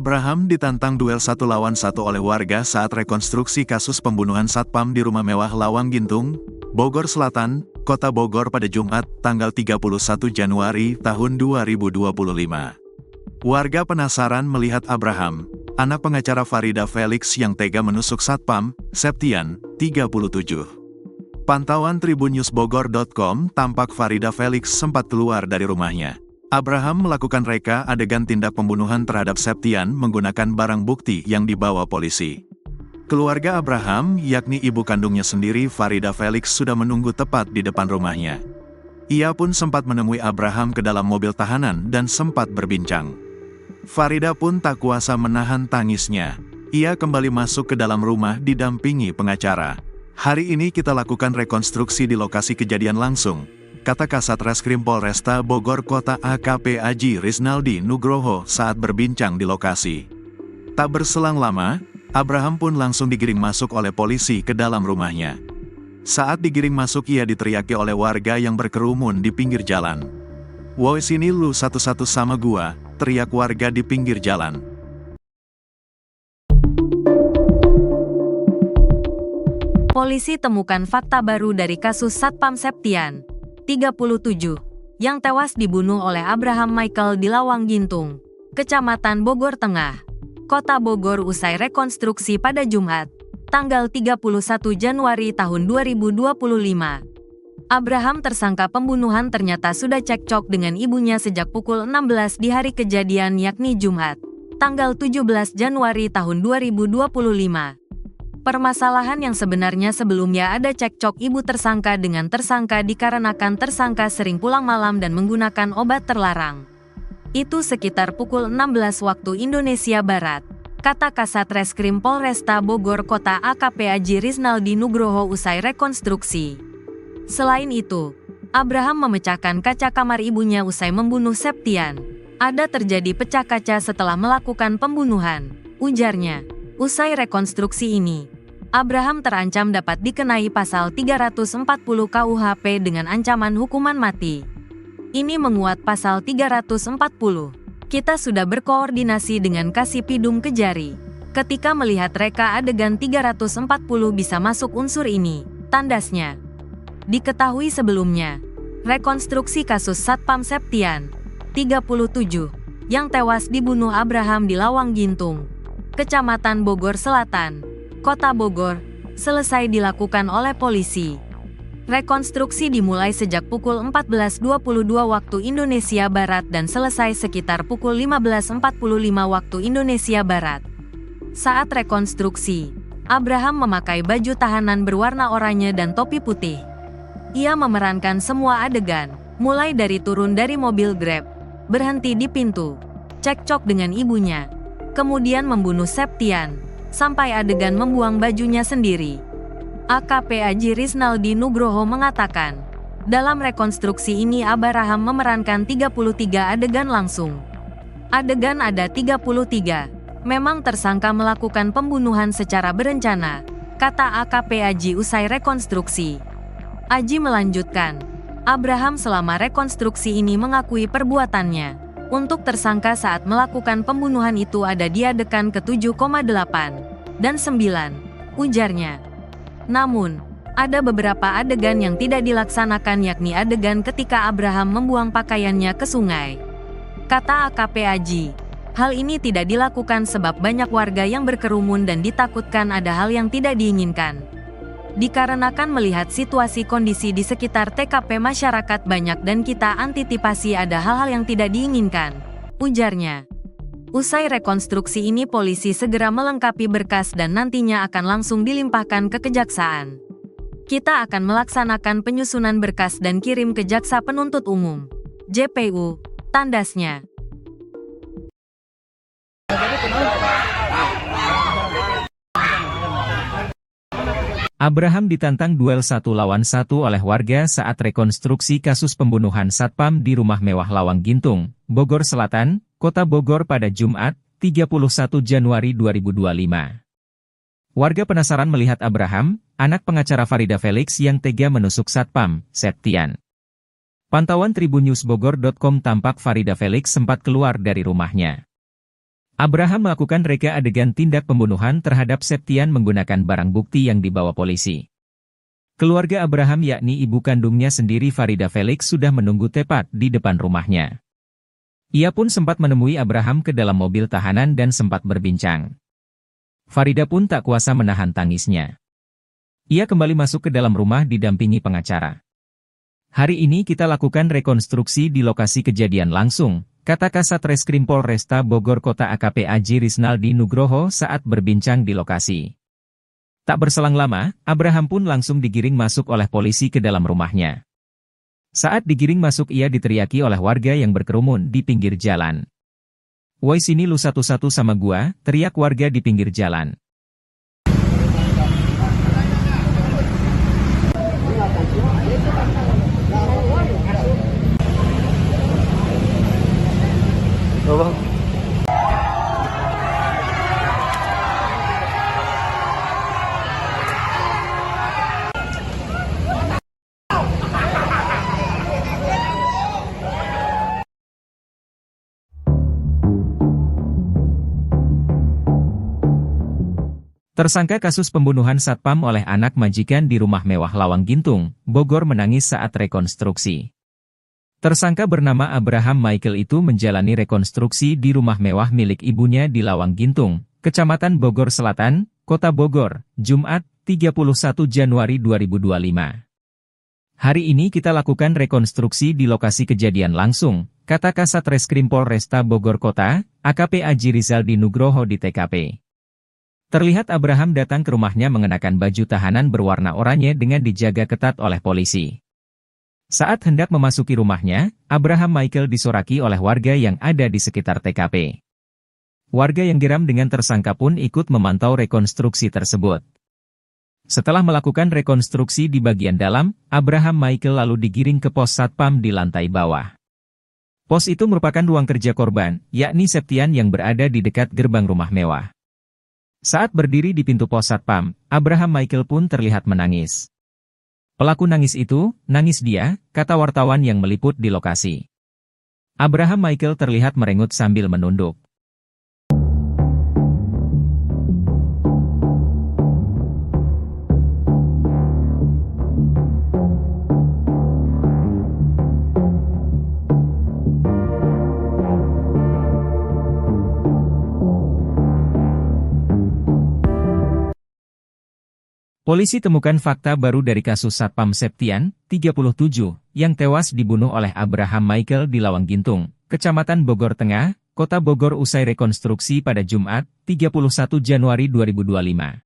Abraham ditantang duel 1-lawan-1 oleh warga saat rekonstruksi kasus pembunuhan Satpam di rumah mewah Lawang Gintung, Bogor Selatan, Kota Bogor pada Jumat, tanggal 31 Januari tahun 2025. Warga penasaran melihat Abraham, anak pengacara Farida Felix yang tega menusuk Satpam, Septian, 37. Pantauan tribunNewsBogor.com tampak Farida Felix sempat keluar dari rumahnya. Abraham melakukan reka adegan tindak pembunuhan terhadap Septian menggunakan barang bukti yang dibawa polisi. Keluarga Abraham, yakni ibu kandungnya sendiri Farida Felix sudah menunggu tepat di depan rumahnya. Ia pun sempat menemui Abraham ke dalam mobil tahanan dan sempat berbincang. Farida pun tak kuasa menahan tangisnya. Ia kembali masuk ke dalam rumah didampingi pengacara. "Hari ini kita lakukan rekonstruksi di lokasi kejadian langsung," kata Kasat Reskrim Polresta Bogor Kota AKP Aji Rizaldi Nugroho saat berbincang di lokasi. Tak berselang lama, Abraham pun langsung digiring masuk oleh polisi ke dalam rumahnya. Saat digiring masuk ia diteriaki oleh warga yang berkerumun di pinggir jalan. "Woi sini lu satu-satu sama gua," teriak warga di pinggir jalan. Polisi temukan fakta baru dari kasus Satpam Septian, 37, yang tewas dibunuh oleh Abraham Michael di Lawang Gintung, Kecamatan Bogor Tengah, Kota Bogor usai rekonstruksi pada Jumat, tanggal 31 Januari tahun 2025. Abraham tersangka pembunuhan ternyata sudah cekcok dengan ibunya sejak pukul 16 di hari kejadian yakni Jumat, tanggal 17 Januari tahun 2025. Permasalahan yang sebenarnya sebelumnya ada cekcok ibu tersangka dengan tersangka dikarenakan tersangka sering pulang malam dan menggunakan obat terlarang. Itu sekitar pukul 16 waktu Indonesia Barat, kata Kasat Reskrim Polresta Bogor Kota AKP Aji Rizaldi Nugroho usai rekonstruksi. Selain itu, Abraham memecahkan kaca kamar ibunya usai membunuh Septian. Ada terjadi pecah kaca setelah melakukan pembunuhan, ujarnya. Usai rekonstruksi ini, Abraham terancam dapat dikenai pasal 340 KUHP dengan ancaman hukuman mati. Ini menguat pasal 340. Kita sudah berkoordinasi dengan Kasipidum Kejari. Ketika melihat reka adegan 340 bisa masuk unsur ini, tandasnya. Diketahui sebelumnya, rekonstruksi kasus Satpam Septian, 37, yang tewas dibunuh Abraham di Lawang Gintung, Kecamatan Bogor Selatan, Kota Bogor, selesai dilakukan oleh polisi. Rekonstruksi dimulai sejak pukul 14.22 waktu Indonesia Barat dan selesai sekitar pukul 15.45 waktu Indonesia Barat. Saat rekonstruksi, Abraham memakai baju tahanan berwarna oranye dan topi putih. Ia memerankan semua adegan, mulai dari turun dari mobil Grab, berhenti di pintu, cekcok dengan ibunya, kemudian membunuh Septian, sampai adegan membuang bajunya sendiri. AKP Aji Rizaldi Nugroho mengatakan, dalam rekonstruksi ini Abraham memerankan 33 adegan langsung. Adegan ada 33. Memang tersangka melakukan pembunuhan secara berencana, kata AKP Aji usai rekonstruksi. Aji melanjutkan, Abraham selama rekonstruksi ini mengakui perbuatannya. Untuk tersangka saat melakukan pembunuhan itu ada di adegan ke-7,8 dan 9, ujarnya. Namun, ada beberapa adegan yang tidak dilaksanakan yakni adegan ketika Abraham membuang pakaiannya ke sungai. Kata AKP Aji, hal ini tidak dilakukan sebab banyak warga yang berkerumun dan ditakutkan ada hal yang tidak diinginkan. Dikarenakan melihat situasi kondisi di sekitar TKP masyarakat banyak dan kita antisipasi ada hal-hal yang tidak diinginkan, ujarnya. Usai rekonstruksi ini polisi segera melengkapi berkas dan nantinya akan langsung dilimpahkan ke kejaksaan. Kita akan melaksanakan penyusunan berkas dan kirim ke Jaksa Penuntut Umum, JPU, tandasnya. Abraham ditantang duel 1-lawan-1 oleh warga saat rekonstruksi kasus pembunuhan Satpam di rumah mewah Lawang Gintung, Bogor Selatan, Kota Bogor pada Jumat, 31 Januari 2025. Warga penasaran melihat Abraham, anak pengacara Farida Felix yang tega menusuk Satpam, Septian. Pantauan tribunNewsBogor.com tampak Farida Felix sempat keluar dari rumahnya. Abraham melakukan reka adegan tindak pembunuhan terhadap Septian menggunakan barang bukti yang dibawa polisi. Keluarga Abraham yakni ibu kandungnya sendiri Farida Felix sudah menunggu tepat di depan rumahnya. Ia pun sempat menemui Abraham ke dalam mobil tahanan dan sempat berbincang. Farida pun tak kuasa menahan tangisnya. Ia kembali masuk ke dalam rumah didampingi pengacara. Hari ini kita lakukan rekonstruksi di lokasi kejadian langsung, kata Kasat Reskrim Polresta Bogor Kota AKP Aji Risnaldi Nugroho saat berbincang di lokasi. Tak berselang lama, Abraham pun langsung digiring masuk oleh polisi ke dalam rumahnya. Saat digiring masuk ia diteriaki oleh warga yang berkerumun di pinggir jalan. "Woi sini lu satu-satu sama gua," teriak warga di pinggir jalan. Tersangka kasus pembunuhan Satpam oleh anak majikan di rumah mewah Lawang Gintung, Bogor menangis saat rekonstruksi. Tersangka bernama Abraham Michael itu menjalani rekonstruksi di rumah mewah milik ibunya di Lawang Gintung, Kecamatan Bogor Selatan, Kota Bogor, Jumat, 31 Januari 2025. Hari ini kita lakukan rekonstruksi di lokasi kejadian langsung, kata Kasat Reskrim Polresta Bogor Kota, AKP Aji Risnaldi Nugroho di TKP. Terlihat Abraham datang ke rumahnya mengenakan baju tahanan berwarna oranye dengan dijaga ketat oleh polisi. Saat hendak memasuki rumahnya, Abraham Michael disoraki oleh warga yang ada di sekitar TKP. Warga yang geram dengan tersangka pun ikut memantau rekonstruksi tersebut. Setelah melakukan rekonstruksi di bagian dalam, Abraham Michael lalu digiring ke pos Satpam di lantai bawah. Pos itu merupakan ruang kerja korban, yakni Septian yang berada di dekat gerbang rumah mewah. Saat berdiri di pintu pos Satpam, Abraham Michael pun terlihat menangis. "Pelaku nangis itu, nangis dia," kata wartawan yang meliput di lokasi. Abraham Michael terlihat merengut sambil menunduk. Polisi temukan fakta baru dari kasus Satpam Septian, 37, yang tewas dibunuh oleh Abraham Michael di Lawang Gintung, Kecamatan Bogor Tengah, Kota Bogor usai rekonstruksi pada Jumat, 31 Januari 2025.